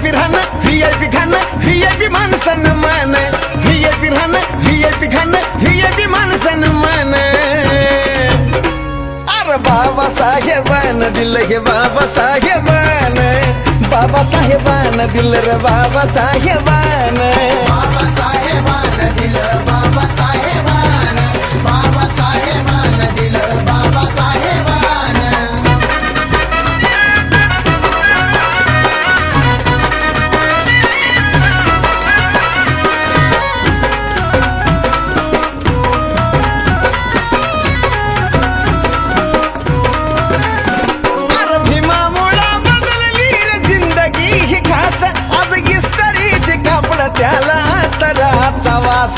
VIP राहणं VIP खाणं VIP मान सन्मान व्हीआयपी राहणं व्हीआयपी खाणं व्हीआयपी मान सन्मान अरे बाबासाहेबान दिलं हे बाबासाहेबान बाबासाहेबान दिलं रे बाबासाहेबान बाबासाहेबान दिलं बाबासाहेबान बाबासाहेबान दिलं बाबासाहेबान अरे भीमामुळा बदलली रे जिंदगी ही खास आज इस्त्रीचे कापड त्याला तराचा वास